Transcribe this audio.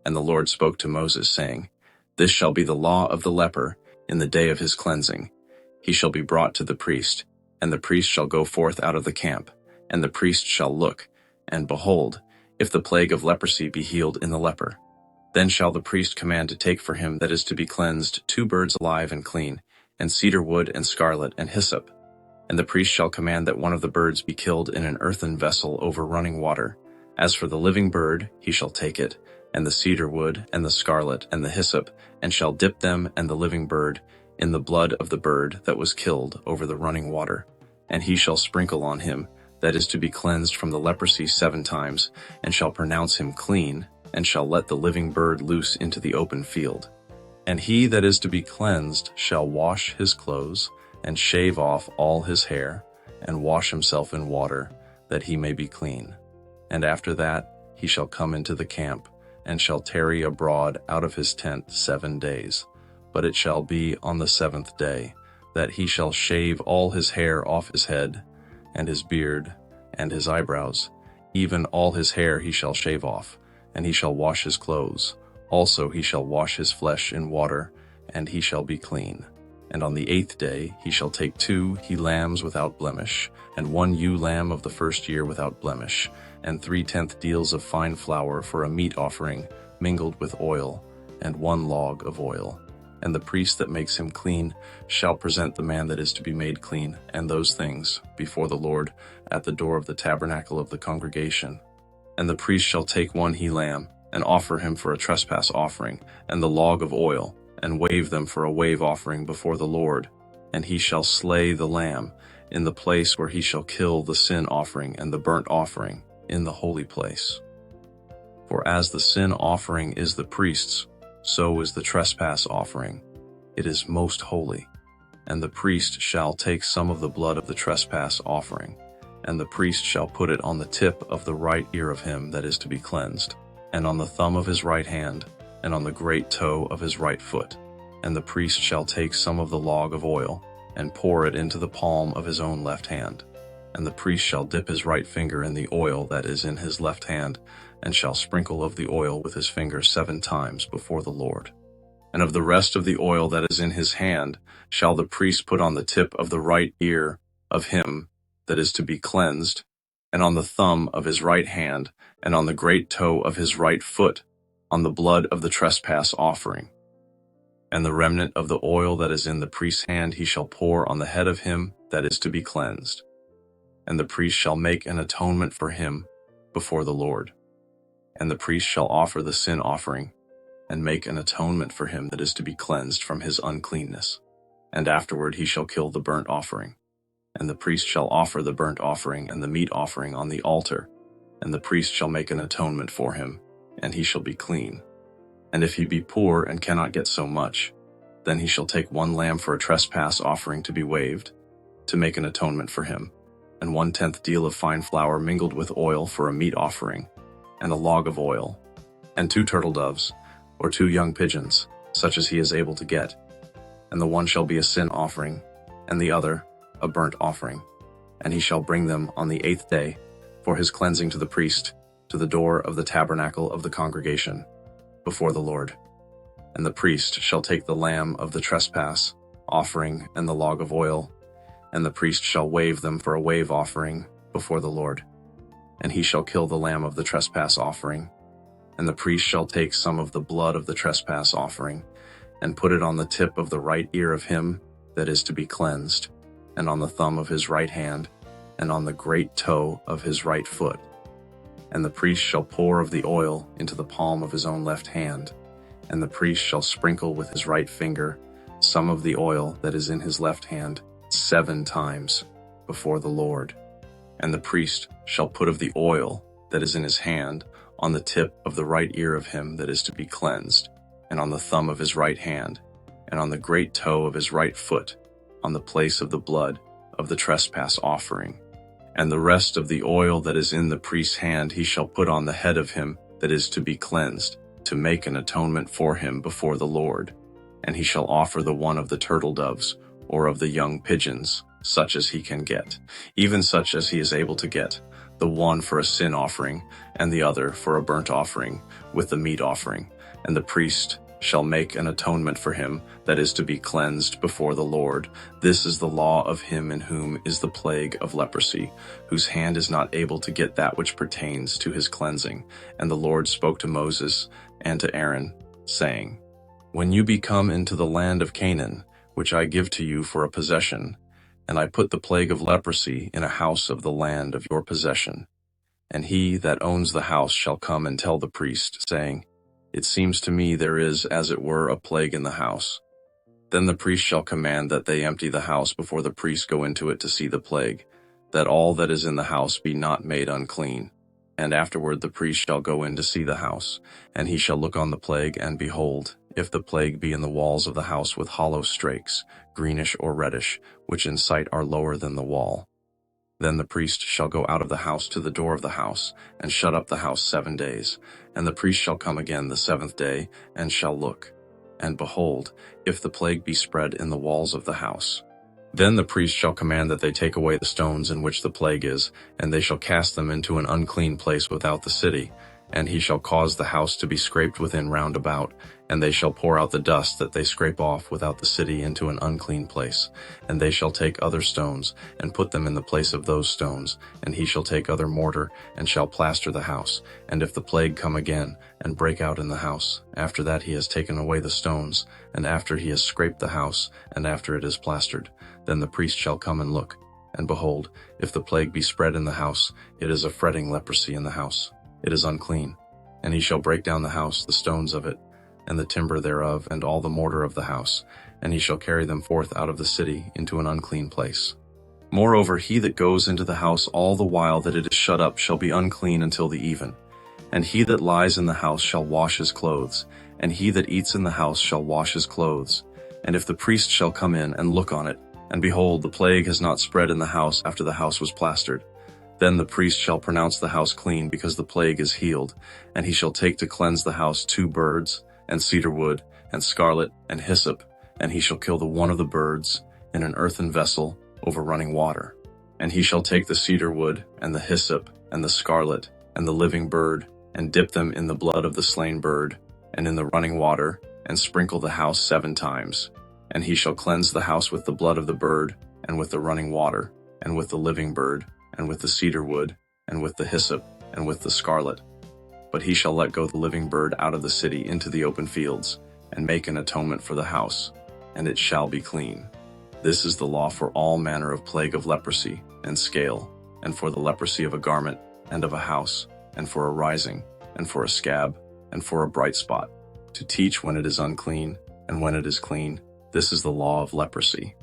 And the Lord spoke to Moses, saying, This shall be the law of the leper in the day of his cleansing. He shall be brought to the priest, and the priest shall go forth out of the camp, and the priest shall look, and behold, if the plague of leprosy be healed in the leper. Then shall the priest command to take for him that is to be cleansed 2 birds alive and clean, and cedar wood and scarlet and hyssop. And the priest shall command that one of the birds be killed in an earthen vessel over running water. As for the living bird, he shall take it, and the cedar wood, and the scarlet, and the hyssop, and shall dip them and the living bird in the blood of the bird that was killed over the running water. And he shall sprinkle on him that is to be cleansed from the leprosy 7 times, and shall pronounce him clean, and shall let the living bird loose into the open field. And he that is to be cleansed shall wash his clothes, and shave off all his hair, and wash himself in water, that he may be clean. And after that he shall come into the camp, and shall tarry abroad out of his tent 7 days. But it shall be on the 7th day, that he shall shave all his hair off his head, and his beard, and his eyebrows, even all his hair he shall shave off, and he shall wash his clothes. Also he shall wash his flesh in water, and he shall be clean. And on the 8th day he shall take 2 he-lambs without blemish, and 1 ewe-lamb of the first year without blemish, and 3/10 deals of fine flour for a meat offering, mingled with oil, and 1 log of oil. And the priest that makes him clean shall present the man that is to be made clean, and those things, before the Lord, at the door of the tabernacle of the congregation. And the priest shall take 1 he-lamb, and offer him for a trespass offering, and the log of oil, and wave them for a wave offering before the Lord. And he shall slay the lamb in the place where he shall kill the sin offering and the burnt offering in the holy place. For as the sin offering is the priest's, so is the trespass offering. It is most holy. And the priest shall take some of the blood of the trespass offering, and the priest shall put it on the tip of the right ear of him that is to be cleansed, and on the thumb of his right hand, and on the great toe of his right foot. And the priest shall take some of the log of oil, and pour it into the palm of his own left hand. And the priest shall dip his right finger in the oil that is in his left hand, and shall sprinkle of the oil with his finger 7 times before the Lord. And of the rest of the oil that is in his hand shall the priest put on the tip of the right ear of him that is to be cleansed, and on the thumb of his right hand, and on the great toe of his right foot, on the blood of the trespass offering. And the remnant of the oil that is in the priest's hand he shall pour on the head of him that is to be cleansed. And the priest shall make an atonement for him before the Lord. And the priest shall offer the sin offering, and make an atonement for him that is to be cleansed from his uncleanness. And afterward he shall kill the burnt offering. And the priest shall offer the burnt offering and the meat offering on the altar, and the priest shall make an atonement for him, and he shall be clean. And if he be poor and cannot get so much, then he shall take 1 lamb for a trespass offering to be waved, to make an atonement for him, and 1/10 deal of fine flour mingled with oil for a meat offering, and a log of oil, and 2 turtle doves, or 2 young pigeons, such as he is able to get. And the one shall be a sin offering, and the other a burnt offering. And he shall bring them on the 8th day for his cleansing to the priest, to the door of the tabernacle of the congregation, before the Lord. And the priest shall take the lamb of the trespass offering and the log of oil, and the priest shall wave them for a wave offering before the Lord. And he shall kill the lamb of the trespass offering, and the priest shall take some of the blood of the trespass offering, and put it on the tip of the right ear of him that is to be cleansed, and on the thumb of his right hand, and on the great toe of his right foot. And the priest shall pour of the oil into the palm of his own left hand, and the priest shall sprinkle with his right finger some of the oil that is in his left hand 7 times before the Lord. And the priest shall put of the oil that is in his hand on the tip of the right ear of him that is to be cleansed, and on the thumb of his right hand, and on the great toe of his right foot, on the place of the blood of the trespass offering. And the rest of the oil that is in the priest's hand he shall put on the head of him that is to be cleansed, to make an atonement for him before the Lord. And he shall offer the one of the turtle doves, or of the young pigeons, such as he can get, even such as he is able to get, the one for a sin offering, and the other for a burnt offering, with the meat offering, and the priest shall make an atonement for him that is to be cleansed before the Lord. This is the law of him in whom is the plague of leprosy, whose hand is not able to get that which pertains to his cleansing. And the Lord spoke to Moses and to Aaron, saying, When you be come into the land of Canaan, which I give to you for a possession, and I put the plague of leprosy in a house of the land of your possession, and he that owns the house shall come and tell the priest, saying, It seems to me there is, as it were, a plague in the house. Then the priest shall command that they empty the house before the priest go into it to see the plague, that all that is in the house be not made unclean. And afterward the priest shall go in to see the house, and he shall look on the plague, and behold, if the plague be in the walls of the house with hollow strakes, greenish or reddish, which in sight are lower than the wall, then the priest shall go out of the house to the door of the house, and shut up the house 7 days. And the priest shall come again the 7th day, and shall look. And behold, if the plague be spread in the walls of the house, then the priest shall command that they take away the stones in which the plague is, and they shall cast them into an unclean place without the city. And he shall cause the house to be scraped within round about, and they shall pour out the dust that they scrape off without the city into an unclean place. And they shall take other stones, and put them in the place of those stones, and he shall take other mortar, and shall plaster the house. And if the plague come again, and break out in the house, after that he has taken away the stones, and after he has scraped the house, and after it is plastered, then the priest shall come and look. And behold, if the plague be spread in the house, it is a fretting leprosy in the house. It is unclean. And he shall break down the house, the stones of it, and the timber thereof, and all the mortar of the house, and he shall carry them forth out of the city into an unclean place. Moreover, he that goes into the house all the while that it is shut up shall be unclean until the even. And he that lies in the house shall wash his clothes, and he that eats in the house shall wash his clothes. And if the priest shall come in and look on it, and behold, the plague has not spread in the house after the house was plastered, then the priest shall pronounce the house clean, because the plague is healed. And he shall take to cleanse the house 2 birds, and cedar wood, and scarlet, and hyssop, and he shall kill the one of the birds in an earthen vessel over running water. And he shall take the cedar wood, and the hyssop, and the scarlet, and the living bird, and dip them in the blood of the slain bird, and in the running water, and sprinkle the house 7 times. And he shall cleanse the house with the blood of the bird, and with the running water, and with the living bird, and with the cedar wood, and with the hyssop, and with the scarlet. But he shall let go the living bird out of the city into the open fields, and make an atonement for the house, and it shall be clean. This is the law for all manner of plague of leprosy, and scale, and for the leprosy of a garment, and of a house, and for a rising, and for a scab, and for a bright spot, to teach when it is unclean, and when it is clean. This is the law of leprosy.